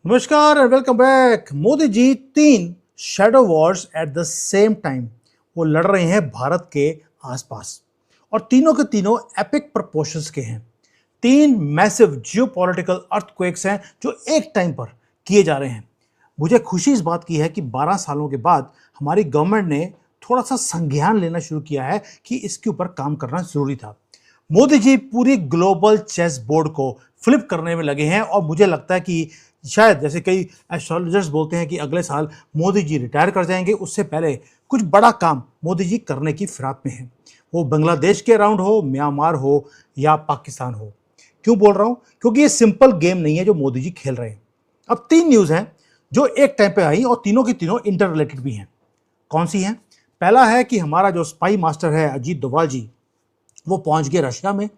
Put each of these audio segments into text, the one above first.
नमस्कार and welcome back. Modi ji तीन shadow Wars at the same time वो लड़ रहे हैं भारत के आसपास और तीनों के तीनों एपिक प्रपोर्शंस के हैं। तीन मैसिव जियोपॉलिटिकल अर्थक्वेक्स हैं जो एक टाइम पर किए जा रहे हैं। मुझे खुशी इस बात की है कि 12 सालों के बाद हमारी गवर्नमेंट ने थोड़ा सा संज्ञान लेना शुरू किया है कि इसके ऊपर काम करना जरूरी था। मोदी जी पूरी ग्लोबल चेस बोर्ड को फ्लिप करने में लगे हैं और मुझे लगता है कि शायद जैसे कई एस्ट्रोलॉजर्स बोलते हैं कि अगले साल मोदी जी रिटायर कर जाएंगे, उससे पहले कुछ बड़ा काम मोदी जी करने की फिराक में है। वो बांग्लादेश के अराउंड हो, म्यांमार हो या पाकिस्तान हो। क्यों बोल रहा हूं? क्योंकि ये सिंपल गेम नहीं है जो मोदी जी खेल रहे हैं। अब तीन न्यूज़ हैं जो एक टाइम पे आई और तीनों की तीनों इंटर रिलेटेड भी हैं। कौन सी हैं? पहला है कि हमारा जो स्पाई मास्टर है अजीत डोभाल जी, वो पहुंच गए रशिया में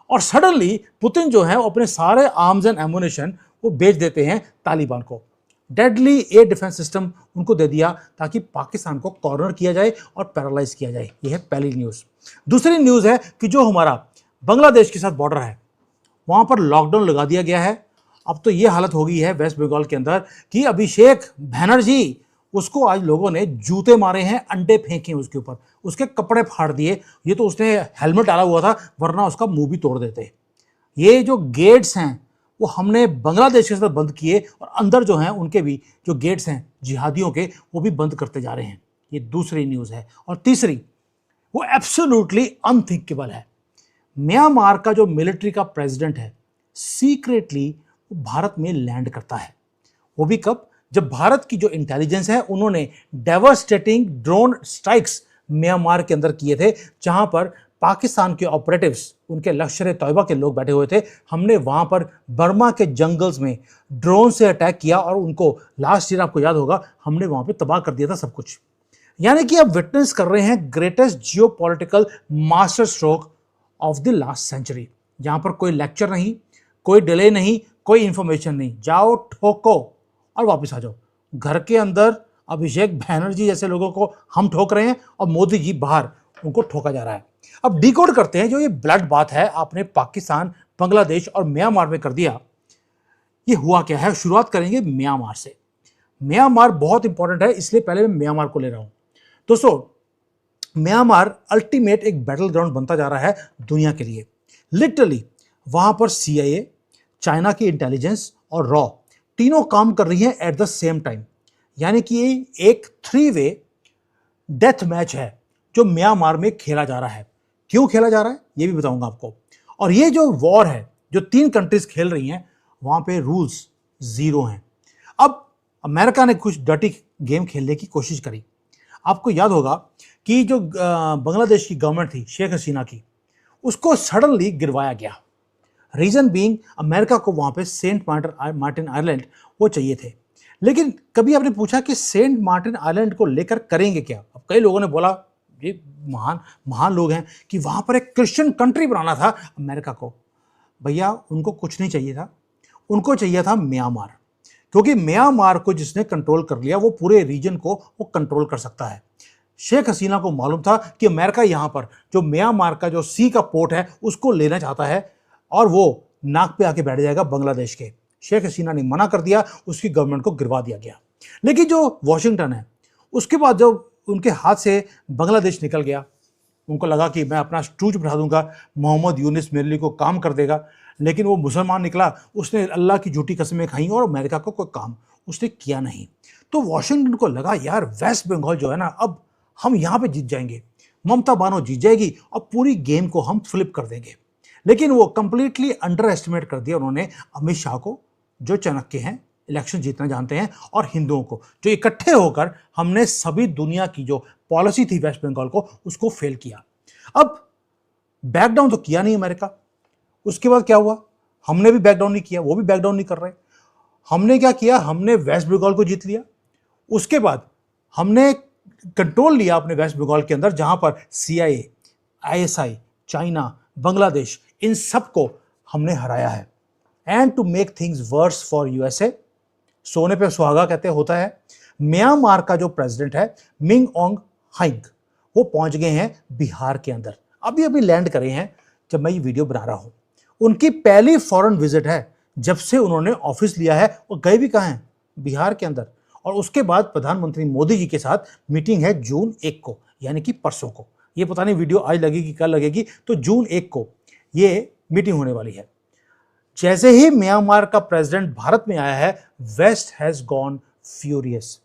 और सडनली पुतिन जो है वो अपने सारे आर्म्स एंड एमुनेशन वो बेच देते हैं तालिबान को। डेडली एयर डिफेंस सिस्टम उनको दे दिया ताकि पाकिस्तान को कॉर्नर किया जाए और पैरालाइज किया जाए। यह है पहली न्यूज़। दूसरी न्यूज़ है कि जो हमारा बांग्लादेश के साथ बॉर्डर है वहां पर लॉकडाउन लगा दिया गया है। अब तो ये हालत हो गई है वेस्ट बंगाल के अंदर कि अभिषेक बैनर्जी, उसको आज लोगों ने जूते मारे हैं, अंडे फेंके उसके ऊपर, उसके कपड़े फाड़ दिए। ये तो उसने हेलमेट डाला हुआ था, वरना उसका मुंह भी तोड़ देते। ये जो गेट्स हैं वो हमने बांग्लादेश के साथ बंद किए और अंदर जो हैं उनके भी जो गेट्स हैं जिहादियों के, वो भी बंद करते जा रहे हैं। ये दूसरी न्यूज़ है। और तीसरी, वो एब्सोल्युटली अनथिंकेबल है। म्यांमार का जो मिलिट्री का प्रेसिडेंट है सीक्रेटली भारत में लैंड करता है। वो भी कब? जब भारत की जो इंटेलिजेंस है उन्होंने डेवास्टेटिंग ड्रोन स्ट्राइक्स म्यांमार के अंदर किए थे, जहां पर पाकिस्तान के ऑपरेटिव्स, उनके लश्कर तैयबा के लोग बैठे हुए थे। हमने वहां पर बर्मा के जंगल्स में ड्रोन से अटैक किया और उनको लास्ट ईयर, आपको याद होगा, हमने वहां पे तबाह कर दिया था सब कुछ। यानी कि अब विटनेस कर रहे हैं greatest geopolitical masterstroke of the last century, जहां पर कोई लेक्चर नहीं, कोई डिले नहीं, कोई इंफॉर्मेशन नहीं, जाओ ठोको और वापस आ जाओ। घर के अंदर अभिषेक बैनर्जी जैसे लोगों को हम ठोक रहे हैं और मोदी जी बाहर, उनको ठोका जा रहा है। अब डिकोड करते हैं जो ये ब्लड बात है आपने पाकिस्तान, बांग्लादेश और म्यांमार में कर दिया, ये हुआ क्या है। शुरुआत करेंगे म्यांमार से। म्यांमार बहुत इंपॉर्टेंट है, इसलिए पहले मैं म्यांमार को ले रहा हूं। दोस्तों, म्यांमार अल्टीमेट एक बैटल ग्राउंड बनता जा रहा है दुनिया के लिए। लिटरली वहां पर CIA, चाइना की इंटेलिजेंस और रॉ तीनों काम कर रही हैं एट द सेम टाइम। यानी कि एक 3-वे डेथ मैच है जो म्यांमार में खेला जा रहा है। क्यों खेला जा रहा है ये भी बताऊंगा आपको। और ये जो वॉर है जो तीन कंट्रीज खेल रही हैं, वहां पे रूल्स जीरो हैं। अब अमेरिका ने कुछ डर्टी गेम खेलने की कोशिश करी। आपको याद होगा कि जो बांग्लादेश की गवर्नमेंट थी शेख हसीना की, उसको सडनली गिरवाया गया। रीजन बीइंग अमेरिका को वहां पे सेंट मार्टिन आइलैंड वो चाहिए थे। लेकिन कभी आपने पूछा कि सेंट मार्टिन आइलैंड को लेकर करेंगे क्या? अब कई लोगों ने बोला, ये महान महान लोग हैं, कि वहां पर एक क्रिश्चियन कंट्री बनाना था अमेरिका को। भैया, उनको कुछ नहीं चाहिए था, उनको चाहिए था म्यांमार। क्योंकि म्यांमार को जिसने कंट्रोल कर लिया वो पूरे रीजन को वो कंट्रोल कर सकता है। शेख हसीना को मालूम था कि अमेरिका यहां पर जो म्यांमार का जो सी का पोर्ट है उसको लेना चाहता है और वो नाक पे आके बैठ जाएगा बांग्लादेश के। शेख हसीना ने मना कर दिया, उसकी गवर्नमेंट को गिरवा दिया गया। लेकिन जो वॉशिंगटन है, उसके बाद जब उनके हाथ से बांग्लादेश निकल गया, उनको लगा कि मैं अपना स्टूज बढ़ा दूंगा, मोहम्मद यूनिस मेरे लिए को काम कर देगा। लेकिन वो मुसलमान निकला, उसने अल्लाह की झूठी कसमें खाई और अमेरिका को कोई काम उसने किया नहीं। तो वॉशिंगटन को लगा, यार वेस्ट बंगाल जो है ना, अब हम यहाँ पे जीत जाएंगे, ममता बानो जीत जाएगी और पूरी गेम को हम फ्लिप कर देंगे। लेकिन वो कंप्लीटली अंडर एस्टिमेट कर दिया उन्होंने अमित शाह को, जो चाणक्य हैं, इलेक्शन जीतना जानते हैं, और हिंदुओं को, जो इकट्ठे होकर हमने सभी दुनिया की जो पॉलिसी थी वेस्ट बंगाल को, उसको फेल किया। अब बैक डाउन तो किया नहीं अमेरिका। उसके बाद क्या हुआ? हमने भी बैक डाउन नहीं किया, वो भी बैक डाउन नहीं कर रहे। हमने क्या किया? हमने वेस्ट बंगाल को जीत लिया। उसके बाद हमने कंट्रोल लिया अपने वेस्ट बंगाल के अंदर, जहां पर CIA, ISI, चाइना, बांग्लादेश, इन सबको हमने हराया है। And to make things worse for USA, सोने पे सुहागा कहते होता है, म्यांमार का जो प्रेसिडेंट है मिंग ऑन्ग हाइंग, वो पहुंच गए हैं बिहार के अंदर। अभी अभी लैंड करे हैं जब मैं ये वीडियो बना रहा हूं। उनकी पहली फॉरेन विजिट है जब से उन्होंने ऑफिस लिया है। और गए भी कहाँ हैं? बिहार के अंदर। और उसके बाद प्रधानमंत्री मोदी जी के साथ मीटिंग है जून 1 को, यानी कि परसों को। ये पता नहीं वीडियो आज लगेगी कल लगेगी, तो जून 1 को ये मीटिंग होने वाली है। जैसे ही म्यांमार का प्रेसिडेंट भारत में आया है, west has gone furious.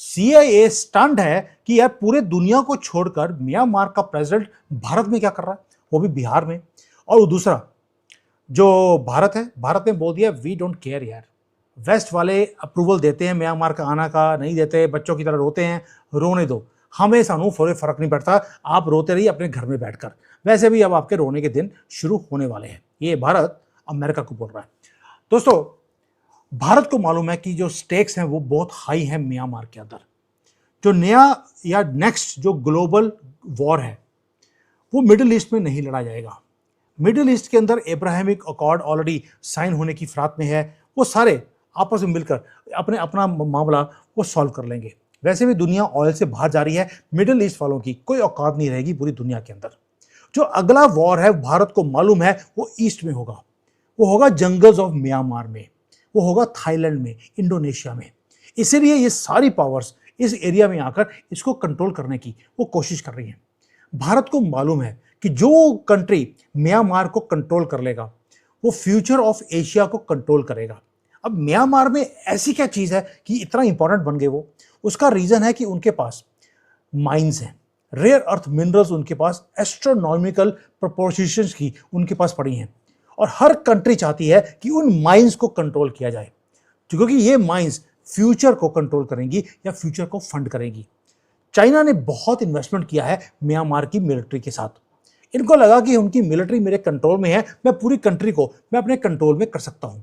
CIA stunt है कि यार पूरे दुनिया को छोड़कर म्यांमार का प्रेसिडेंट भारत में क्या कर रहा है, वो भी बिहार में। और दूसरा जो भारत है, भारत ने बोल दिया वी डोंट केयर यार। वेस्ट वाले अप्रूवल देते हैं म्यांमार का आना का, नहीं देते, बच्चों की तरह रोते हैं, रोने दो, हमें सानू फर्क नहीं पड़ता, आप रोते रहिए अपने घर में बैठकर, वैसे भी अब आपके रोने के दिन शुरू होने वाले हैं। ये भारत अमेरिका को बोल रहा है। दोस्तों, भारत को मालूम है कि जो स्टेक्स हैं वो बहुत हाई हैं म्यांमार के अंदर। जो नया या नेक्स्ट जो ग्लोबल वॉर है वो मिडिल ईस्ट में नहीं लड़ा जाएगा। मिडिल ईस्ट के अंदर एब्राहमिक अकॉर्ड ऑलरेडी साइन होने की फिराक में है, वो सारे आपस में मिलकर अपना मामला वो सॉल्व कर लेंगे। वैसे भी दुनिया ऑयल से बाहर जा रही है, मिडिल ईस्ट वालों की कोई औकात नहीं रहेगी पूरी दुनिया के अंदर। जो अगला वॉर है भारत को मालूम है वो ईस्ट में होगा, वो होगा जंगल्स ऑफ म्यांमार में, वो होगा थाईलैंड में, इंडोनेशिया में। इसीलिए ये सारी पावर्स इस एरिया में आकर इसको कंट्रोल करने की वो कोशिश कर रही हैं। भारत को मालूम है कि जो कंट्री म्यांमार को कंट्रोल कर लेगा वो फ्यूचर ऑफ एशिया को कंट्रोल करेगा। अब म्यांमार में ऐसी क्या चीज़ है कि इतना इंपॉर्टेंट बन गए वो? उसका रीज़न है कि उनके पास माइंस हैं, रेयर अर्थ मिनरल्स उनके पास एस्ट्रोनॉमिकल प्रोपोर्शंस की उनके पास पड़ी हैं। और हर कंट्री चाहती है कि उन माइंस को कंट्रोल किया जाए, क्योंकि ये माइंस फ्यूचर को कंट्रोल करेंगी या फ्यूचर को फंड करेंगी। चाइना ने बहुत इन्वेस्टमेंट किया है म्यांमार की मिलिट्री के साथ। इनको लगा कि उनकी मिलिट्री मेरे कंट्रोल में है, मैं पूरी कंट्री को मैं अपने कंट्रोल में कर सकता हूं।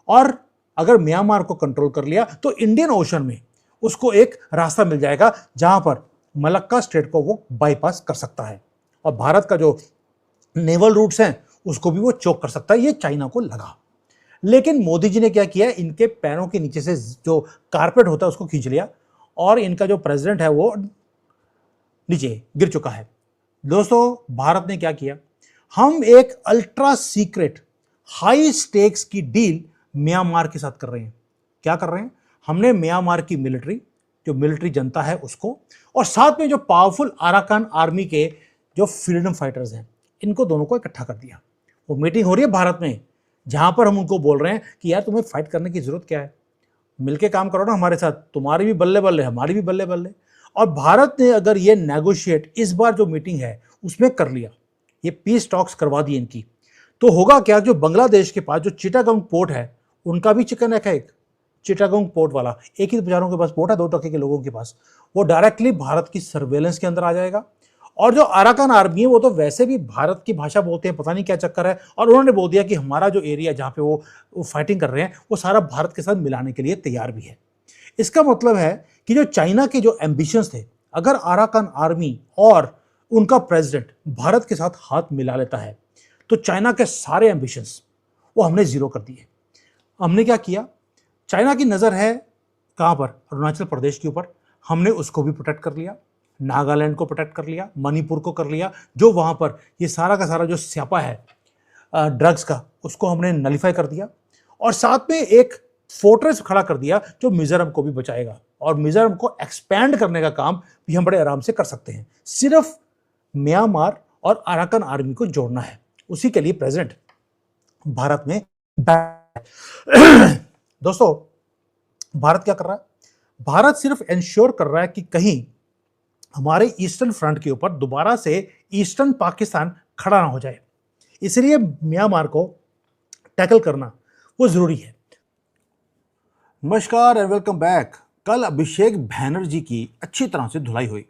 और अगर म्यांमार को कंट्रोल कर लिया तो इंडियन ओशन में उसको एक रास्ता मिल जाएगा जहां पर मलक्का स्ट्रेट को वो बाईपास कर सकता है, और भारत का जो नेवल रूट्स हैं उसको भी वो चोक कर सकता है। ये चाइना को लगा। लेकिन मोदी जी ने क्या किया, इनके पैरों के नीचे से जो कारपेट होता है उसको खींच लिया, और इनका जो प्रेसिडेंट है वो नीचे गिर चुका है। दोस्तों, भारत ने क्या किया, हम एक अल्ट्रा सीक्रेट हाई स्टेक्स की डील म्यांमार के साथ कर रहे हैं। क्या कर रहे हैं? हमने म्यांमार की मिलिट्री, जो मिलिट्री जनता है उसको, और साथ में जो पावरफुल अराकान आर्मी के जो फ्रीडम फाइटर्स हैं, इनको दोनों को इकट्ठा कर दिया। वो मीटिंग हो रही है भारत में, जहां पर हम उनको बोल रहे हैं कि यार तुम्हें फाइट करने की जरूरत क्या है, मिलके काम करो ना हमारे साथ, तुम्हारी भी बल्ले बल्ले हमारी भी बल्ले बल्ले। और भारत ने अगर ये नेगोशिएट इस बार जो मीटिंग है उसमें कर लिया, ये पीस टॉक्स करवा दी इनकी, तो होगा क्या, जो बांग्लादेश के पास जो चिटागोंग पोर्ट है उनका भी चिकन नेक है, एक चिटागोंग पोर्ट वाला, एक ही बेचारों के पास पोर्ट है 2 टके के लोगों के पास, वो डायरेक्टली भारत की सर्वेलेंस के अंदर आ जाएगा। और जो अराकान आर्मी है वो तो वैसे भी भारत की भाषा बोलते हैं, पता नहीं क्या चक्कर है, और उन्होंने बोल दिया कि हमारा जो एरिया जहाँ पे वो फाइटिंग कर रहे हैं वो सारा भारत के साथ मिलाने के लिए तैयार भी है। इसका मतलब है कि जो चाइना के जो एम्बिशंस थे, अगर अराकान आर्मी और उनका प्रेसिडेंट भारत के साथ हाथ मिला लेता है तो चाइना के सारे एम्बिशंस वो हमने जीरो कर दिए। हमने क्या किया, चाइना की नज़र है कहाँ पर, अरुणाचल प्रदेश के ऊपर, हमने उसको भी प्रोटेक्ट कर लिया, नागालैंड को प्रोटेक्ट कर लिया, मणिपुर को कर लिया, जो वहाँ पर ये सारा का सारा जो स्यापा है ड्रग्स का, उसको हमने नलीफाई कर दिया, और साथ में एक फोर्ट्रेस खड़ा कर दिया जो मिजोरम को भी बचाएगा, और मिजोरम को एक्सपैंड करने का काम भी हम बड़े आराम से कर सकते हैं। सिर्फ म्यांमार और अराकान आर्मी को जोड़ना है, उसी के लिए प्रेसिडेंट भारत में दोस्तों, भारत क्या कर रहा है, भारत सिर्फ इंश्योर कर रहा है कि कहीं हमारे ईस्टर्न फ्रंट के ऊपर दोबारा से ईस्टर्न पाकिस्तान खड़ा ना हो जाए, इसलिए म्यांमार को टैकल करना वो जरूरी है। नमस्कार एंड वेलकम बैक। कल अभिषेक बैनर्जी की अच्छी तरह से धुलाई हुई,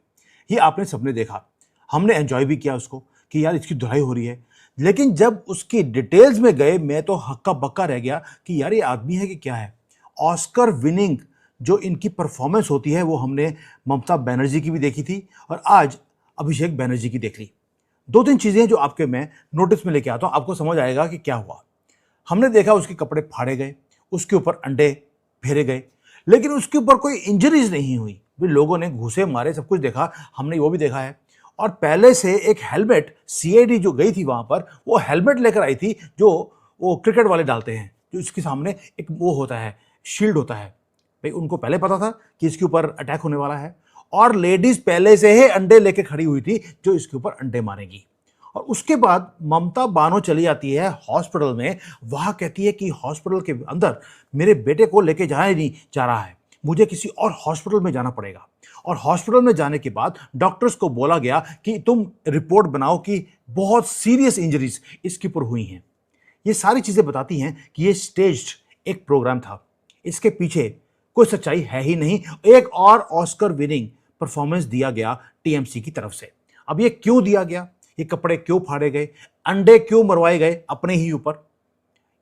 ये आपने सबने देखा, हमने एंजॉय भी किया उसको कि यार इसकी धुलाई हो रही है। लेकिन जब उसकी डिटेल्स में गए, मैं तो हक्का बक्का रह गया कि यार ये आदमी है कि क्या है। ऑस्कर विनिंग जो इनकी परफॉर्मेंस होती है वो हमने ममता बनर्जी की भी देखी थी, और आज अभिषेक बैनर्जी की देख ली। 2-3 चीज़ें जो आपके मैं नोटिस में लेके आता हूँ, आपको समझ आएगा कि क्या हुआ। हमने देखा उसके कपड़े फाड़े गए, उसके ऊपर अंडे फेरे गए, लेकिन उसके ऊपर कोई इंजरीज नहीं हुई। भी लोगों ने घूसे मारे, सब कुछ देखा, हमने वो भी देखा है। और पहले से एक हेलमेट, CID जो गई थी वहाँ पर, वो हेलमेट लेकर आई थी जो वो क्रिकेट वाले डालते हैं, जो इसके सामने एक वो होता है, शील्ड होता है। भाई उनको पहले पता था कि इसके ऊपर अटैक होने वाला है, और लेडीज पहले से ही अंडे लेके खड़ी हुई थी जो इसके ऊपर अंडे मारेगी। और उसके बाद ममता बानो चली आती है हॉस्पिटल में। वहां कहती है कि हॉस्पिटल के अंदर मेरे बेटे को लेके जाया नहीं जा रहा है, मुझे किसी और हॉस्पिटल में जाना पड़ेगा। और हॉस्पिटल में जाने के बाद डॉक्टर्स को बोला गया कि तुम रिपोर्ट बनाओ कि बहुत सीरियस इंजरीज इसके ऊपर हुई हैं। ये सारी चीजें बताती हैं कि ये स्टेज्ड एक प्रोग्राम था, इसके पीछे कोई सच्चाई है ही नहीं। एक और ऑस्कर विनिंग परफॉर्मेंस दिया गया टीएमसी की तरफ से। अब ये क्यों दिया गया, ये कपड़े क्यों फाड़े गए, अंडे क्यों मरवाए गए अपने ही ऊपर,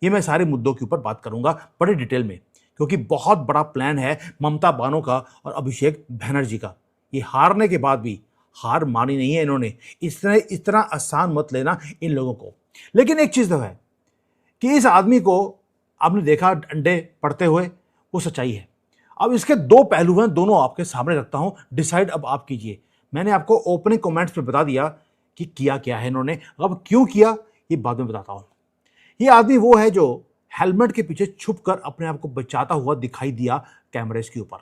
ये मैं सारे मुद्दों के ऊपर बात करूंगा बड़े डिटेल में, क्योंकि बहुत बड़ा प्लान है ममता बानो का और अभिषेक बैनर्जी का। ये हारने के बाद भी हार मानी नहीं है इन्होंने। इस तरह आसान मत लेना इन लोगों को। लेकिन एक चीज तो है कि इस आदमी को आपने देखा अंडे पड़ते हुए, वो सच्चाई है। अब इसके दो पहलू हैं, दोनों आपके सामने रखता हूं, डिसाइड अब आप कीजिए। मैंने आपको ओपनिंग कमेंट्स में बता दिया कि किया क्या है इन्होंने, अब क्यों किया ये बाद में बताता हूं। ये आदमी वो है जो हेलमेट के पीछे छुपकर अपने आप को बचाता हुआ दिखाई दिया कैमरेस के ऊपर।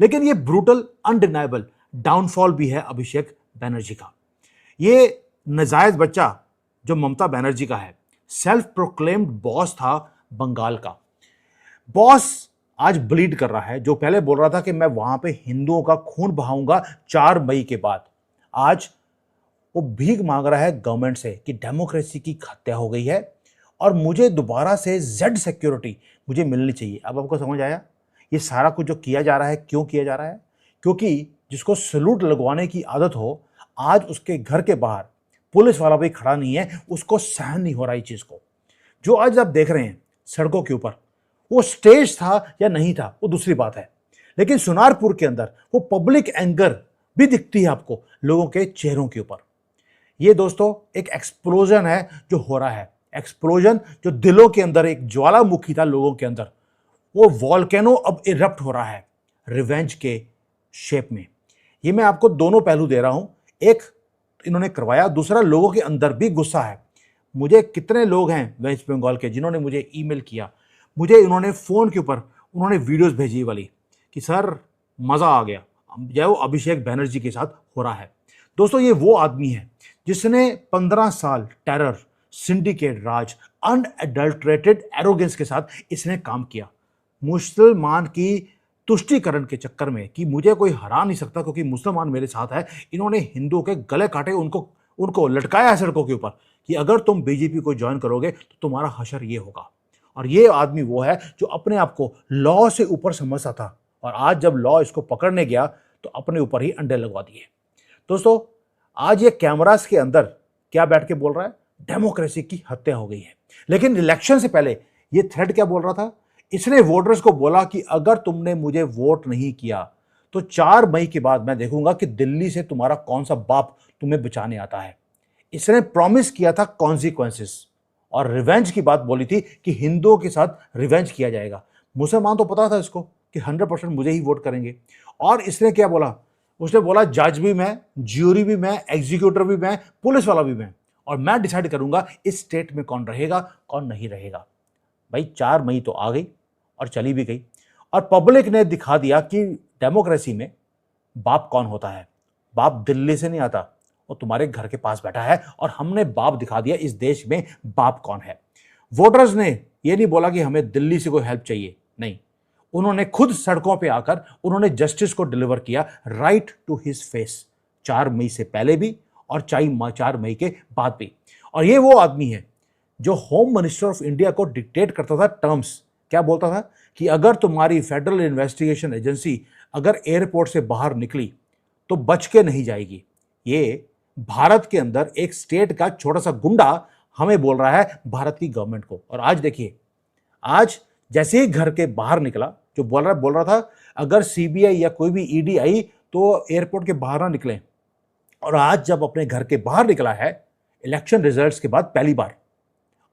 लेकिन ये ब्रूटल अनडिनाइबल डाउनफॉल भी है अभिषेक बैनर्जी का। ये नाजायज बच्चा जो ममता बनर्जी का है, सेल्फ प्रोक्लेम्ड बॉस था बंगाल का। बॉस आज ब्लीड कर रहा है। जो पहले बोल रहा था कि मैं वहां पे हिंदुओं का खून बहाऊंगा 4 मई के बाद, आज वो भीख मांग रहा है गवर्नमेंट से कि डेमोक्रेसी की हत्या हो गई है और मुझे दोबारा से जेड सिक्योरिटी मुझे मिलनी चाहिए। अब आपको समझ आया ये सारा कुछ जो किया जा रहा है क्यों किया जा रहा है? क्योंकि जिसको सलूट लगवाने की आदत हो, आज उसके घर के बाहर पुलिस वाला भी खड़ा नहीं है, उसको सहन नहीं हो रहा है चीज को। जो आज आप देख रहे हैं सड़कों के ऊपर, वो स्टेज था या नहीं था वो दूसरी बात है, लेकिन सुनारपुर के अंदर वो पब्लिक एंगर भी दिखती है आपको लोगों के चेहरों के ऊपर। ये दोस्तों एक एक्सप्लोजन है जो हो रहा है, एक्सप्लोजन जो दिलों के अंदर एक ज्वालामुखी था लोगों के अंदर, वो वॉल्केनो अब इरप्ट हो रहा है रिवेंज के शेप में। ये मैं आपको दोनों पहलू दे रहा हूं, एक इन्होंने करवाया, दूसरा लोगों के अंदर भी गुस्सा है। मुझे कितने लोग हैं वेस्ट बंगाल के जिन्होंने मुझे ईमेल किया, मुझे इन्होंने फोन के ऊपर उन्होंने वीडियोस भेजी वाली कि सर मजा आ गया जो अभिषेक बैनर्जी के साथ हो रहा है। दोस्तों ये वो आदमी है जिसने 15 साल टेरर, सिंडिकेट राज, अनएडल्टरेटेड एरोगेंस के साथ इसने काम किया। मुसलमान की तुष्टीकरण के चक्कर में कि मुझे कोई हरा नहीं सकता क्योंकि मुसलमान मेरे साथ है, इन्होंने हिंदुओं के गले काटे, उनको लटकाया है सड़कों के ऊपर कि अगर तुम बीजेपी को ज्वाइन करोगे तो तुम्हारा हशर ये होगा। और ये आदमी वो है जो अपने आप को लॉ से ऊपर समझता था, और आज जब लॉ इसको पकड़ने गया तो अपने ऊपर ही अंडे लगवा दिए। दोस्तों आज ये कैमरास के अंदर क्या बैठ के बोल रहा है? डेमोक्रेसी की हत्या हो गई है। लेकिन इलेक्शन से पहले ये थ्रेड क्या बोल रहा था? इसने वोटर्स को बोला कि अगर तुमने मुझे वोट नहीं किया तो 4 मई के बाद मैं देखूंगा कि दिल्ली से तुम्हारा कौन सा बाप तुम्हें बचाने आता है। इसने प्रॉमिस किया था कॉन्सिक्वेंसेस, और रिवेंज की बात बोली थी कि हिंदुओं के साथ रिवेंज किया जाएगा। मुसलमान तो पता था इसको कि 100% मुझे ही वोट करेंगे। और इसने क्या बोला? उसने बोला जज भी मैं, ज्यूरी भी मैं, एग्जीक्यूटिव भी मैं, पुलिस वाला भी मैं, और मैं डिसाइड करूंगा इस स्टेट में कौन रहेगा कौन नहीं रहेगा। भाई 4 मई तो आ गई और चली भी गई, और पब्लिक ने दिखा दिया कि डेमोक्रेसी में बाप कौन होता है। बाप दिल्ली से नहीं आता, वो तुम्हारे घर के पास बैठा है, और हमने बाप दिखा दिया इस देश में बाप कौन है। वोटर्स ने ये नहीं बोला कि हमें दिल्ली से कोई हेल्प चाहिए, नहीं, उन्होंने खुद सड़कों पे आकर उन्होंने जस्टिस को डिलीवर किया राइट टू हिज फेस, 4 मई से पहले भी और 4 मई के बाद भी। और ये वो आदमी है जो होम मिनिस्टर ऑफ इंडिया को डिक्टेट करता था टर्म्स। क्या बोलता था कि अगर तुम्हारी फेडरल इन्वेस्टिगेशन एजेंसी अगर एयरपोर्ट से बाहर निकली तो बच के नहीं जाएगी। ये भारत के अंदर एक स्टेट का छोटा सा गुंडा हमें बोल रहा है भारत की गवर्नमेंट को। और आज देखिए, आज जैसे ही घर के बाहर निकला, जो बोल रहा था अगर सीबीआई या कोई भी ईडी आई तो एयरपोर्ट के बाहर ना निकलें, और आज जब अपने घर के बाहर निकला है इलेक्शन रिजल्ट्स के बाद पहली बार,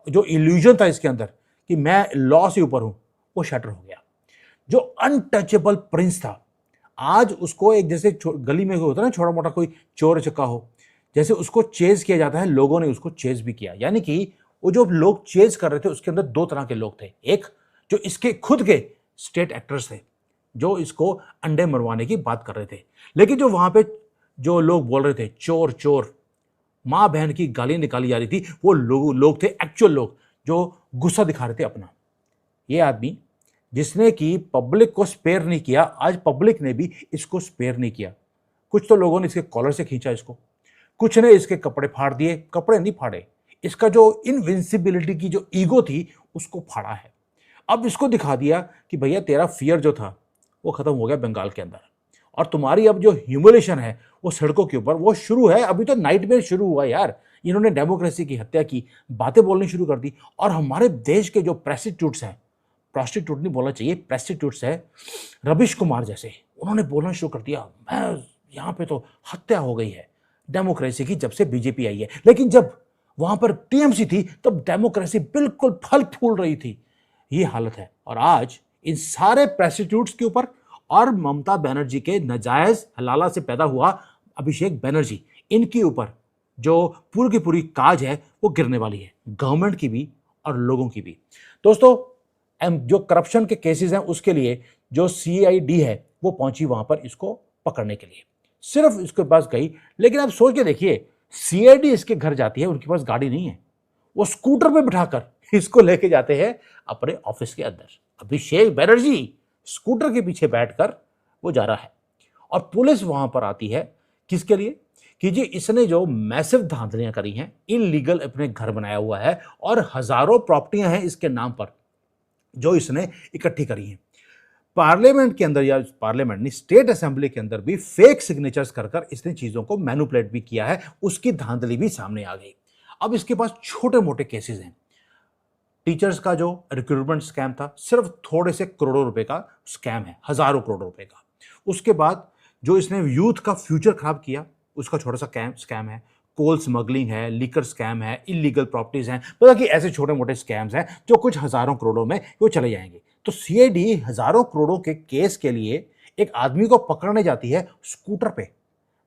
जो इल्यूजन था इसके अंदर कि मैं लॉ से ऊपर हूं, वो शटर हो गया। जो अनटचेबल प्रिंस था, आज उसको एक जैसे गली में होता है ना छोटा मोटा कोई चोर चक्का हो, जैसे उसको चेज किया जाता है, लोगों ने उसको चेज भी किया। यानी कि वो जो लोग चेज कर रहे थे उसके अंदर दो तरह के लोग थे। एक जो इसके खुद के स्टेट एक्टर्स थे जो इसको अंडे मरवाने की बात कर रहे थे, लेकिन जो वहां पे जो लोग बोल रहे थे चोर चोर, माँ बहन की गाली निकाली जा रही थी, वो लोग थे एक्चुअल लोग जो गुस्सा दिखा रहे थे अपना। ये आदमी जिसने कि पब्लिक को स्पेयर नहीं किया, आज पब्लिक ने भी इसको स्पेयर नहीं किया। कुछ तो लोगों ने इसके कॉलर से खींचा इसको, कुछ ने इसके कपड़े फाड़ दिए, कपड़े नहीं फाड़े, इसका जो इनविंसिबिलिटी की जो ईगो थी उसको फाड़ा है। अब इसको दिखा दिया कि भैया तेरा फियर जो था वो खत्म हो गया बंगाल के अंदर, और तुम्हारी अब जो ह्यूमिलेशन है वो सड़कों के ऊपर वो शुरू है। अभी तो नाइटमेयर शुरू हुआ यार, इन्होंने डेमोक्रेसी की हत्या की, बातें बोलनी शुरू कर दी। और हमारे देश के जो प्रेस्टिट्यूट्स हैं, प्रोस्टिट्यूट नहीं बोलना चाहिए, प्रेस्टिट्यूट्स है, रविश कुमार जैसे, उन्होंने बोलना शुरू कर दिया मैं यहाँ पे तो हत्या हो गई है डेमोक्रेसी की जब से बीजेपी आई है। लेकिन जब वहां पर टीएमसी थी तब डेमोक्रेसी बिल्कुल फल फूल रही थी। ये हालत है। और आज इन सारे प्रेस्टिट्यूट्स के ऊपर और ममता बनर्जी के नाजायज हलाला से पैदा हुआ अभिषेक बनर्जी, इनके ऊपर जो पूरी की पूरी काज है वो गिरने वाली है, गवर्नमेंट की भी और लोगों की भी। दोस्तों जो करप्शन के केसेस हैं उसके लिए जो सीआईडी है वो पहुंची वहां पर इसको पकड़ने के लिए, सिर्फ इसके पास गई। लेकिन आप सोच के देखिए, सीआईडी इसके घर जाती है, उनके पास गाड़ी नहीं है, वो स्कूटर पे बिठाकर इसको लेके जाते हैं अपने ऑफिस के अंदर। अभिषेक बनर्जी स्कूटर के पीछे बैठकर वो जा रहा है और पुलिस वहां पर आती है किसके लिए कि जी इसने जो मैसिव धांधलियां करी हैं, इलीगल अपने घर बनाया हुआ है और हजारों प्रॉपर्टियां हैं इसके नाम पर जो इसने इकट्ठी करी हैं। पार्लियामेंट के अंदर, या पार्लियामेंट नहीं, स्टेट असेंबली के अंदर भी फेक सिग्नेचर्स कर इसने चीजों को मैनिपुलेट भी किया है, उसकी धांधली भी सामने आ गई। अब इसके पास छोटे मोटे केसेस हैं। टीचर्स का जो रिक्रूटमेंट स्कैम था, सिर्फ थोड़े से करोड़ों रुपए का स्कैम है, हजारों करोड़ रुपए का। उसके बाद जो इसने यूथ का फ्यूचर खराब किया उसका छोटा सा स्कैम है। कोल स्मगलिंग है, लीकर स्कैम है, इलीगल प्रॉपर्टीज हैं, पता कि ऐसे छोटे मोटे स्कैम्स हैं जो कुछ हजारों करोड़ों में वो चले जाएंगे। तो सीआईडी हजारों करोड़ों के केस के लिए एक आदमी को पकड़ने जाती है स्कूटर पे।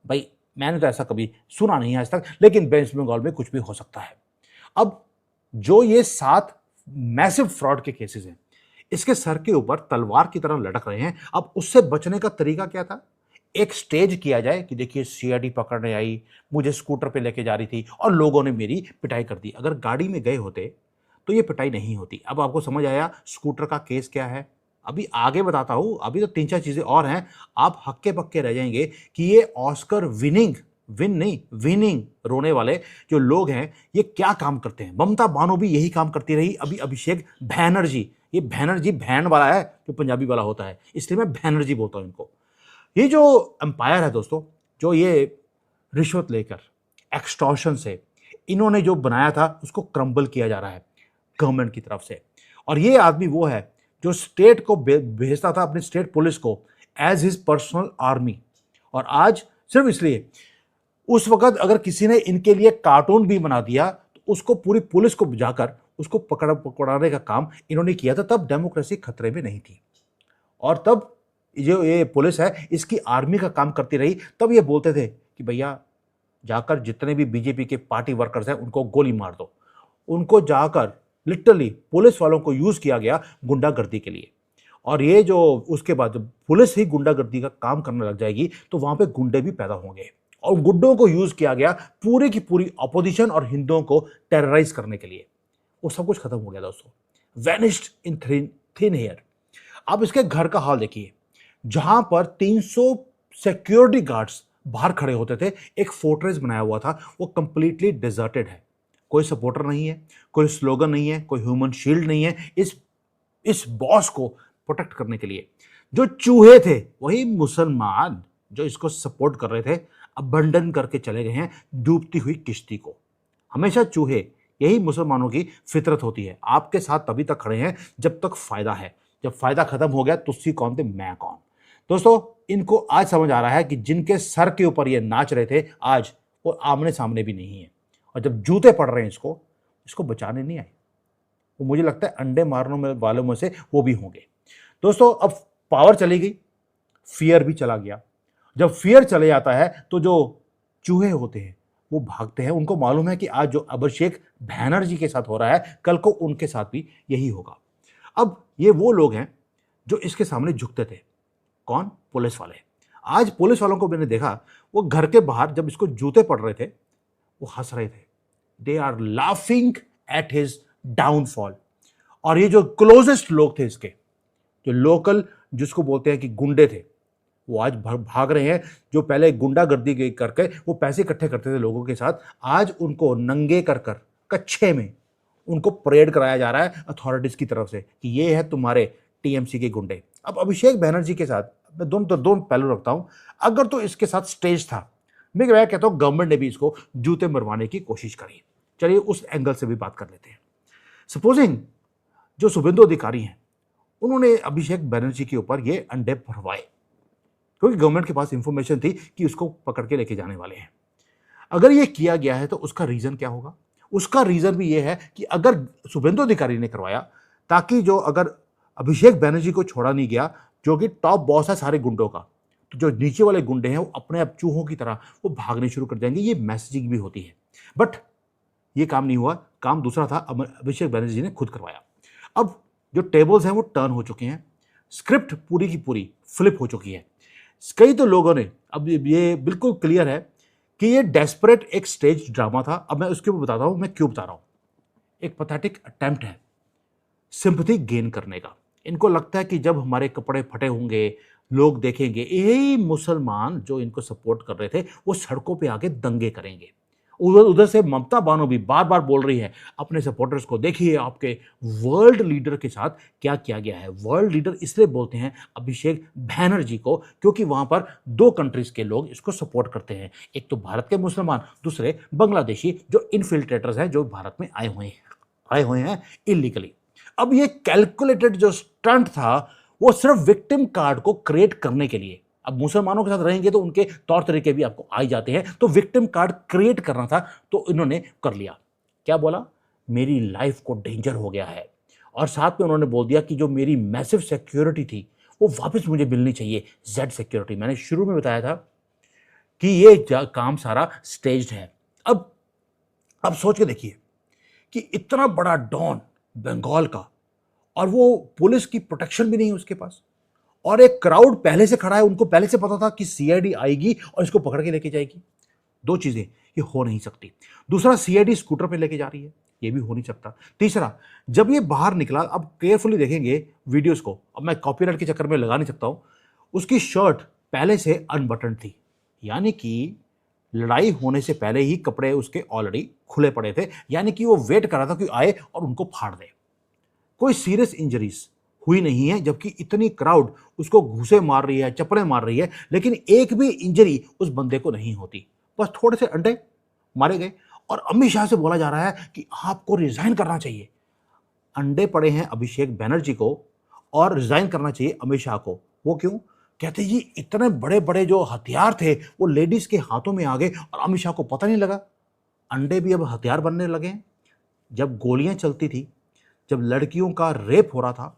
भाई मैंने तो ऐसा कभी सुना नहीं आज तक, लेकिन वेस्ट बंगाल में कुछ भी हो सकता है। अब जो ये 7 मैसिव फ्रॉड के केसेस हैं, इसके सर के ऊपर तलवार की तरह लटक रहे हैं। अब उससे बचने का तरीका क्या था? एक स्टेज किया जाए कि देखिए सीआईडी पकड़ने आई, मुझे स्कूटर पे लेके जा रही थी और लोगों ने मेरी पिटाई कर दी। अगर गाड़ी में गए होते तो ये पिटाई नहीं होती। अब आपको समझ आया स्कूटर का केस क्या है? अभी आगे बताता हूं, अभी तो 3-4 चीजें और हैं, आप हक्के पक्के रह जाएंगे कि ये ऑस्कर विनिंग रोने वाले जो लोग हैं ये क्या काम करते हैं। ममता बानो भी यही काम करती रही। अभी अभिषेक बैनर्जी, ये बैनर्जी भैन वाला है जो पंजाबी वाला होता है, इसलिए मैं बैनर्जी बोलता हूं इनको। ये जो एम्पायर है दोस्तों, जो ये रिश्वत लेकर एक्सटॉर्शन से इन्होंने जो बनाया था उसको क्रम्बल किया जा रहा है गवर्नमेंट की तरफ से। और ये आदमी वो है जो स्टेट को भेजता था, अपनी स्टेट पुलिस को एज हिज पर्सनल आर्मी। और आज सिर्फ इसलिए, उस वक्त अगर किसी ने इनके लिए कार्टून भी बना दिया तो उसको पूरी पुलिस को जाकर उसको पकड़ाने का काम इन्होंने किया था। तब डेमोक्रेसी खतरे में नहीं थी और तब जो ये पुलिस है इसकी आर्मी का काम करती रही। तब ये बोलते थे कि भैया जाकर जितने भी बीजेपी के पार्टी वर्कर्स हैं उनको गोली मार दो। उनको जाकर लिटरली पुलिस वालों को यूज किया गया गुंडागर्दी के लिए। और ये जो उसके बाद जब पुलिस ही गुंडागर्दी का काम करने लग जाएगी तो वहां पे गुंडे भी पैदा होंगे और गुंडों को यूज किया गया पूरी की पूरी अपोजिशन और हिंदुओं को टेरराइज करने के लिए। वो सब कुछ खत्म हो गया दोस्तों, वैनिश्ड इन थिन एयर। अब इसके घर का हाल देखिए, जहां पर 300 सिक्योरिटी गार्ड्स बाहर खड़े होते थे, एक फोर्ट्रेस बनाया हुआ था, वो कंप्लीटली डिजर्टेड है। कोई सपोर्टर नहीं है, कोई स्लोगन नहीं है, कोई ह्यूमन शील्ड नहीं है इस बॉस को प्रोटेक्ट करने के लिए। जो चूहे थे वही मुसलमान जो इसको सपोर्ट कर रहे थे अबंडन करके चले गए हैं डूबती हुई किश्ती को। हमेशा चूहे, यही मुसलमानों की फितरत होती है, आपके साथ तभी तक खड़े हैं जब तक फायदा है। जब फायदा खत्म हो गया तुस्सी कौन थे मैं कौन। दोस्तों इनको आज समझ आ रहा है कि जिनके सर के ऊपर ये नाच रहे थे आज वो आमने सामने भी नहीं है, और जब जूते पड़ रहे हैं इसको बचाने नहीं आए। वो मुझे लगता है अंडे मारने वालों में से वो भी होंगे। दोस्तों अब पावर चली गई, फियर भी चला गया। जब फियर चले जाता है तो जो चूहे होते हैं वो भागते हैं। उनको मालूम है कि आज जो अभिषेक बैनर्जी के साथ हो रहा है, कल को उनके साथ भी यही होगा। अब ये वो लोग हैं जो इसके सामने झुकते थे। कौन? पुलिस वाले। आज पुलिस वालों को मैंने देखा, वो घर के बाहर जब इसको जूते पड़ रहे थे, वो हंस रहे थे। They are laughing at his downfall. और ये जो क्लोजेस्ट लोग थे इसके, जो लोकल जिसको बोलते हैं कि गुंडे थे, वो आज भाग रहे हैं। जो पहले गुंडागर्दी करके वो पैसे इकट्ठे करते थे लोगों के साथ, आज उनको नंगे कर कर कच्छे में उनको परेड कराया जा रहा है अथॉरिटीज की तरफ से कि ये है तुम्हारे टीएमसी के गुंडे। अब अभिषेक बैनर्जी के साथ मैं दोनों पहलू रखता हूं। अगर तो इसके साथ स्टेज था, मैं कहता हूं गवर्नमेंट ने भी इसको जूते मरवाने की कोशिश करी। चलिए उस एंगल से भी बात कर लेते हैं। सपोजिंग जो शुभेंदु अधिकारी हैं, उन्होंने अभिषेक बैनर्जी के ऊपर ये अंडे भरवाए क्योंकि गवर्नमेंट के पास इंफॉर्मेशन थी कि उसको पकड़ के लेके जाने वाले हैं। अगर ये किया गया है तो उसका रीजन क्या होगा? उसका रीजन भी ये है कि अगर शुभेंदु अधिकारी ने करवाया, ताकि जो अगर अभिषेक बैनर्जी को छोड़ा नहीं गया, जो कि टॉप बॉस है सारे गुंडों का, तो जो नीचे वाले गुंडे हैं वो अपने आप चूहों की तरह वो भागने शुरू कर जाएंगे। ये मैसेजिंग भी होती है। बट ये काम नहीं हुआ, काम दूसरा था। अभिषेक बैनर्जी ने खुद करवाया। अब जो टेबल्स हैं वो टर्न हो चुके हैं, स्क्रिप्ट पूरी की पूरी फ्लिप हो चुकी है। कई तो लोगों ने, अब ये बिल्कुल क्लियर है कि ये डेस्परेट एक स्टेज ड्रामा था। अब मैं उसके ऊपर बताता हूं, मैं क्यों बता रहा हूं। एक पैथेटिक अटेम्प्ट है सिंपैथी गेन करने का। इनको लगता है कि जब हमारे कपड़े फटे होंगे, लोग देखेंगे, यही मुसलमान जो इनको सपोर्ट कर रहे थे वो सड़कों पे आके दंगे करेंगे। उधर उधर से ममता बानो भी बार बार बोल रही है अपने सपोर्टर्स को, देखिए आपके वर्ल्ड लीडर के साथ क्या किया गया है। वर्ल्ड लीडर इसलिए बोलते हैं अभिषेक बैनर्जी को क्योंकि वहां पर दो कंट्रीज के लोग इसको सपोर्ट करते हैं। एक तो भारत के मुसलमान, दूसरे बांग्लादेशी जो इनफिल्ट्रेटर्स हैं, जो भारत में आए हुए हैं इलीगली। अब ये कैलकुलेटेड जो स्टंट था वो सिर्फ विक्टिम कार्ड को क्रिएट करने के लिए। अब मुसलमानों के साथ रहेंगे तो उनके तौर तरीके भी आपको आ ही जाते हैं, तो विक्टिम कार्ड क्रिएट करना था, तो इन्होंने कर लिया। क्या बोला? मेरी लाइफ को डेंजर हो गया है। और साथ में उन्होंने बोल दिया कि जो मेरी मैसिव सिक्योरिटी थी वो वापस मुझे मिलनी चाहिए, जेड सिक्योरिटी। मैंने शुरू में बताया था कि ये काम सारा स्टेज्ड है। अब सोच के देखिए कि इतना बड़ा डॉन बंगाल का, और वो पुलिस की प्रोटेक्शन भी नहीं है उसके पास, और एक क्राउड पहले से खड़ा है। उनको पहले से पता था कि सीआईडी आएगी और इसको पकड़ के लेके जाएगी। दो चीजें ये हो नहीं सकती। दूसरा, सीआईडी स्कूटर पे लेके जा रही है, ये भी हो नहीं सकता। तीसरा, जब ये बाहर निकला, अब केयरफुली देखेंगे वीडियोस को, अब मैं कॉपीराइट के चक्कर में लगा नहीं सकता हूं, उसकी शर्ट पहले से अनबटन थी, यानी कि लड़ाई होने से पहले ही कपड़े उसके ऑलरेडी खुले पड़े थे, यानी कि वो वेट कर रहा था कि आए और उनको फाड़ दे। कोई सीरियस इंजरीज हुई नहीं है, जबकि इतनी क्राउड उसको घूसे मार रही है, चप्पलें मार रही है, लेकिन एक भी इंजरी उस बंदे को नहीं होती। बस थोड़े से अंडे मारे गए। और अमित शाह से बोला जा रहा है कि आपको रिजाइन करना चाहिए। अंडे पड़े हैं अभिषेक बैनर्जी को और रिजाइन करना चाहिए अमित शाह को। वो क्यों? कहते जी इतने बड़े बड़े जो हथियार थे वो लेडीज के हाथों में आ गए और अमित शाह को पता नहीं लगा। अंडे भी अब हथियार बनने लगे हैं। जब गोलियां चलती थी, जब लड़कियों का रेप हो रहा था,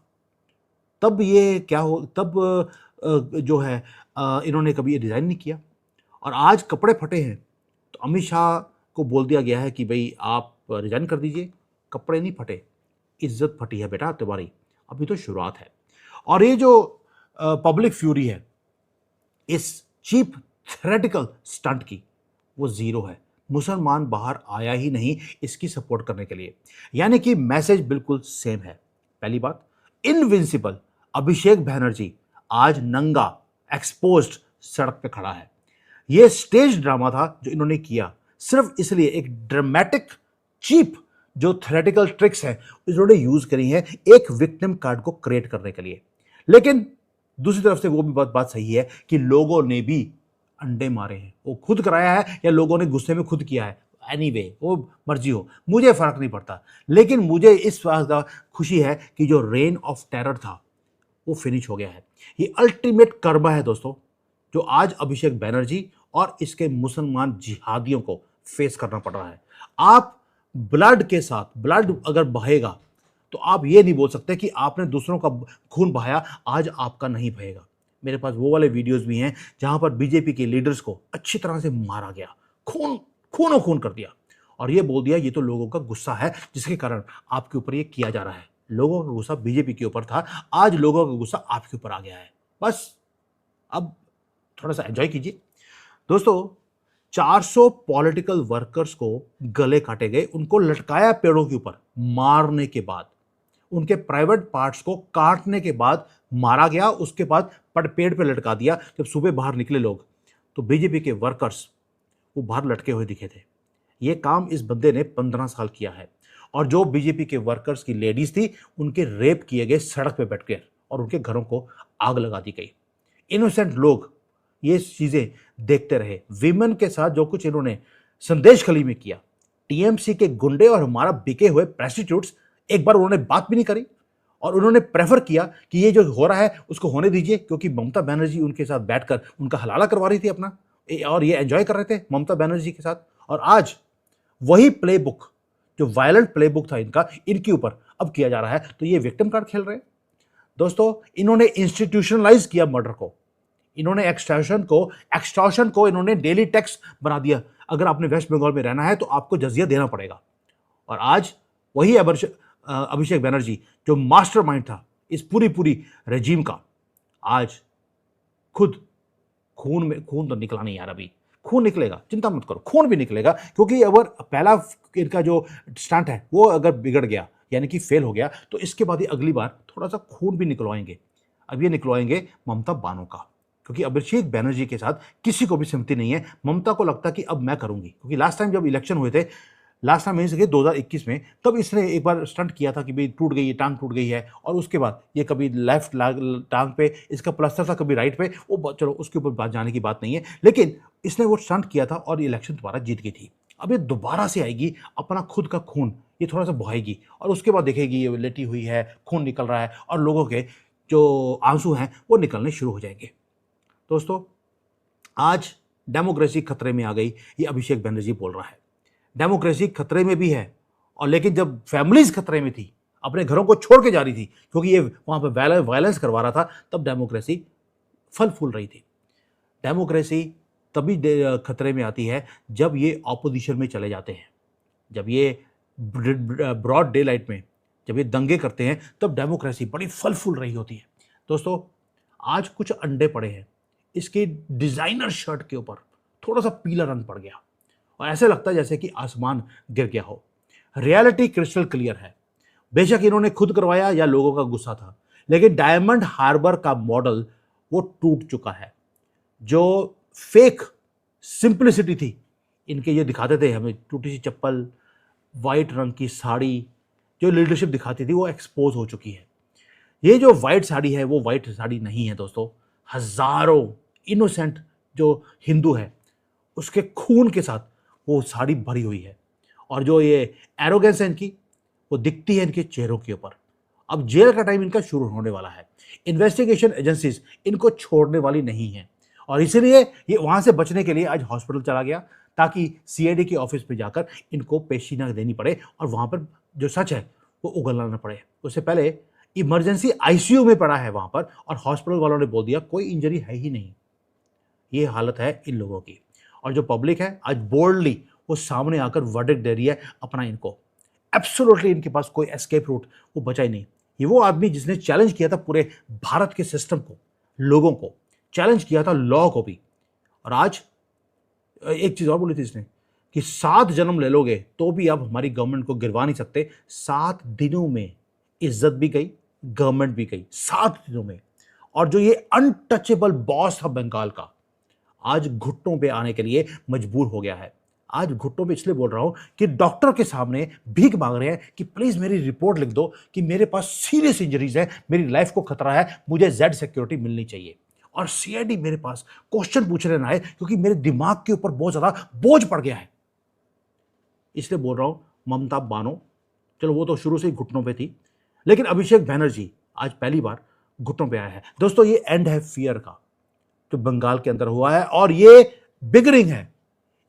तब ये क्या हो, तब जो है इन्होंने कभी रिजाइन नहीं किया। और आज कपड़े फटे हैं तो अमित शाह को बोल दिया गया है कि भाई आप रिजाइन कर दीजिए। कपड़े नहीं फटे, इज्जत फटी है बेटा तुम्हारी, अभी तो शुरुआत है। और ये जो पब्लिक फ्यूरी है इस चीप थ्रेटिकल स्टंट की, वो जीरो है। मुसलमान बाहर आया ही नहीं इसकी सपोर्ट करने के लिए, यानी कि मैसेज बिल्कुल सेम है। पहली बात, इनविंसिबल अभिषेक बैनर्जी आज नंगा एक्सपोज्ड सड़क पे खड़ा है। यह स्टेज ड्रामा था जो इन्होंने किया, सिर्फ इसलिए एक ड्रामेटिक चीप जो थ्रेटिकल ट्रिक्स हैं इन्होंने यूज करी हैं एक विक्टिम कार्ड को क्रिएट करने के लिए। लेकिन दूसरी तरफ से वो भी बात सही है कि लोगों ने भी अंडे मारे हैं। वो खुद कराया है या लोगों ने गुस्से में खुद किया है, एनीवे वो मर्जी हो, मुझे फर्क नहीं पड़ता। लेकिन मुझे इस बात का खुशी है कि जो रेन ऑफ टेरर था वो फिनिश हो गया है। ये अल्टीमेट कर्मा है दोस्तों, जो आज अभिषेक बैनर्जी और इसके मुसलमान जिहादियों को फेस करना पड़ रहा है। आप ब्लड के साथ, ब्लड अगर बहेगा तो आप ये नहीं बोल सकते कि आपने दूसरों का खून बहाया, आज आपका नहीं बहेगा। मेरे पास वो वाले वीडियोस भी हैं जहां पर बीजेपी के लीडर्स को अच्छी तरह से मारा गया, खून खूनो खून कर दिया और ये बोल दिया ये तो लोगों का गुस्सा है जिसके कारण आपके ऊपर ये किया जा रहा है। लोगों का गुस्सा बीजेपी के ऊपर था, आज लोगों का गुस्सा आपके ऊपर आ गया है। बस अब थोड़ा सा एंजॉय कीजिए। दोस्तों, 400 पॉलिटिकल वर्कर्स को गले काटे गए, उनको लटकाया पेड़ों के ऊपर मारने के बाद, उनके प्राइवेट पार्ट्स को काटने के बाद मारा गया, उसके बाद पेड़ पे लटका दिया। जब सुबह बाहर निकले लोग तो बीजेपी के वर्कर्स वो बाहर लटके हुए दिखे थे। ये काम इस बंदे ने 15 साल किया है और जो बीजेपी के वर्कर्स की लेडीज थी उनके रेप किए गए सड़क पे बैठकर और उनके घरों को आग लगा दी गई। इनोसेंट लोग ये चीजें देखते रहे। विमेन के साथ जो कुछ इन्होंने संदेश खली में किया, टीएमसी के गुंडे और हमारा बिके हुए प्रेस्टिट्यूट्स, एक बार उन्होंने बात भी नहीं करी और उन्होंने प्रेफर किया कि ये जो हो रहा है उसको होने दीजिए, क्योंकि ममता बनर्जी उनके साथ बैठकर उनका हलाला करवा रही थी अपना, और ये एंजॉय कर रहे थे ममता बनर्जी के साथ। और आज वही प्लेबुक, जो वायलेंट प्लेबुक था इनका, इनके ऊपर अब किया जा रहा है। तो ये विक्टिम कार्ड खेल रहे हैं। दोस्तों, इन्होंने इंस्टीट्यूशनलाइज किया मर्डर को, इन्होंने एक्सटॉर्शन को इन्होंने डेली टैक्स बना दिया। अगर आपने वेस्ट बंगाल में रहना है तो आपको जजिया देना पड़ेगा। और आज वही अभिषेक बनर्जी जो मास्टरमाइंड था इस पूरी रेजिम का, आज खुद खून तो निकला नहीं यार, अभी खून निकलेगा, चिंता मत करो, खून भी निकलेगा। क्योंकि अगर पहला इनका जो स्टंट है वो अगर बिगड़ गया, यानी कि फेल हो गया, तो इसके बाद ही अगली बार थोड़ा सा खून भी निकलवाएंगे। अब ये निकलवाएंगे ममता बानो का, क्योंकि अभिषेक बनर्जी के साथ किसी को भी सहमति नहीं है। ममता को लगता कि अब मैं करूंगी, क्योंकि लास्ट टाइम जब इलेक्शन हुए थे, लास्ट टाइम 2021 में, तब इसने एक बार स्टंट किया था कि भाई टूट गई है, टांग टूट गई है, और उसके बाद ये कभी लेफ्ट टांग पे इसका प्लास्टर था, कभी राइट पे, वो चलो उसके ऊपर बात जाने की बात नहीं है, लेकिन इसने वो स्टंट किया था और इलेक्शन दोबारा जीत गई थी। अब ये दोबारा से आएगी, अपना खुद का खून ये थोड़ा सा बहाएगी और उसके बाद देखेगी ये लेटी हुई है, खून निकल रहा है और लोगों के जो आंसू हैं वो निकलने शुरू हो जाएंगे। दोस्तों, आज डेमोक्रेसी खतरे में आ गई, ये अभिषेक बनर्जी बोल रहा है। डेमोक्रेसी खतरे में भी है, और लेकिन जब फैमिलीज खतरे में थी, अपने घरों को छोड़ के जा रही थी, क्योंकि ये वहां पर वायलेंस करवा रहा था, तब डेमोक्रेसी फल फूल रही थी। डेमोक्रेसी तभी खतरे में आती है जब ये ऑपोजिशन में चले जाते हैं, जब ये ब्रॉड डे लाइट में जब ये दंगे करते हैं, तब डेमोक्रेसी बड़ी फल फूल रही होती है। दोस्तों, आज कुछ अंडे पड़े हैं, इसके डिजाइनर शर्ट के ऊपर थोड़ा सा पीला रंग पड़ गया और ऐसे लगता है जैसे कि आसमान गिर गया हो। रियलिटी क्रिस्टल क्लियर है। बेशक इन्होंने खुद करवाया या लोगों का गुस्सा था, लेकिन डायमंड हार्बर का मॉडल वो टूट चुका है। जो फेक सिंपलिसिटी थी इनके, ये दिखाते थे हमें टूटी सी चप्पल, वाइट रंग की साड़ी, जो लीडरशिप दिखाती थी वो एक्सपोज हो चुकी है। ये जो वाइट साड़ी है वो वाइट साड़ी नहीं है दोस्तों। हजारों इनोसेंट जो हिंदू है उसके खून के साथ वो साड़ी भरी हुई है, और जो ये एरोगेंस है इनकी वो दिखती है इनके चेहरों के ऊपर। अब जेल का टाइम इनका शुरू होने वाला है। इन्वेस्टिगेशन एजेंसीज इनको छोड़ने वाली नहीं है, और इसीलिए ये वहां से बचने के लिए आज हॉस्पिटल चला गया, ताकि सीआईडी के ऑफिस पे जाकर इनको पेशी ना देनी पड़े और वहां पर जो सच है वो उगलना ना पड़े। उससे पहले इमरजेंसी आईसीयू में पड़ा है वहां पर, और हॉस्पिटल वालों ने बोल दिया कोई इंजरी है ही नहीं। ये हालत है इन लोगों की, और जो पब्लिक है आज बोल्डली वो सामने आकर वर्डिक्ट दे रही है अपना। इनको एब्सोल्युटली इनके पास कोई एस्केप रूट वो बचा ही नहीं। ये वो आदमी जिसने चैलेंज किया था पूरे भारत के सिस्टम को, लोगों को चैलेंज किया था, लॉ को भी। और आज एक चीज और बोली थी इसने कि 7 जन्म ले लोगे तो भी आप हमारी गवर्नमेंट को गिरवा नहीं सकते। 7 दिनों में इज्जत भी गई, गवर्नमेंट भी गई, 7 दिनों में। और जो ये अनटचेबल बॉस था बंगाल का, आज घुटनों पे आने के लिए मजबूर हो गया है। आज घुटनों पे इसलिए बोल रहा हूं कि डॉक्टर के सामने भीख मांग रहे हैं कि प्लीज मेरी रिपोर्ट लिख दो कि मेरे पास सीरियस इंजरीज है, मेरी लाइफ को खतरा है, मुझे जेड सिक्योरिटी मिलनी चाहिए। और सीआईडी मेरे पास क्वेश्चन पूछने ना आए, क्योंकि मेरे दिमाग के ऊपर बहुत ज्यादा बोझ पड़ गया है। इसलिए बोल रहा हूं ममता बानो, चलो वो तो शुरू से ही घुटनों पे थी, लेकिन अभिषेक बनर्जी आज पहली बार घुटनों पे आया है। दोस्तों, ये एंड है फियर का जो बंगाल के अंदर हुआ है, और ये बिगनिंग है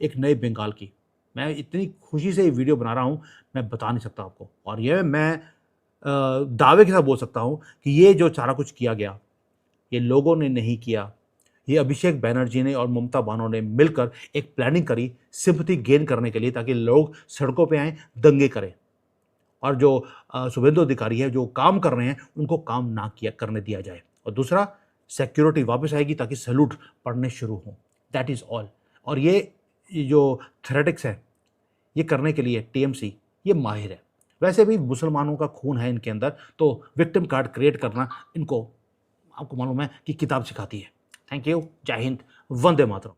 एक नए बंगाल की। मैं इतनी खुशी से ये वीडियो बना रहा हूं, मैं बता नहीं सकता आपको। और ये मैं दावे के साथ बोल सकता हूं कि ये जो सारा कुछ किया गया, ये लोगों ने नहीं किया, ये अभिषेक बैनर्जी ने और ममता बानो ने मिलकर एक प्लानिंग करी सिंपैथी गेन करने के लिए, ताकि लोग सड़कों पे आएं, दंगे करें, और जो शुभेंदु अधिकारी है जो काम कर रहे हैं उनको काम ना किया करने दिया जाए। और दूसरा, सिक्योरिटी वापस आएगी ताकि सैल्यूट पढ़ने शुरू हों। That is all. और ये जो थ्रेटिक्स है ये करने के लिए टीएमसी ये माहिर है। वैसे भी मुसलमानों का खून है इनके अंदर, तो विक्टिम कार्ड क्रिएट करना इनको, आपको मालूम है कि किताब सिखाती है। Thank you. जय हिंद। वंदे मातरम।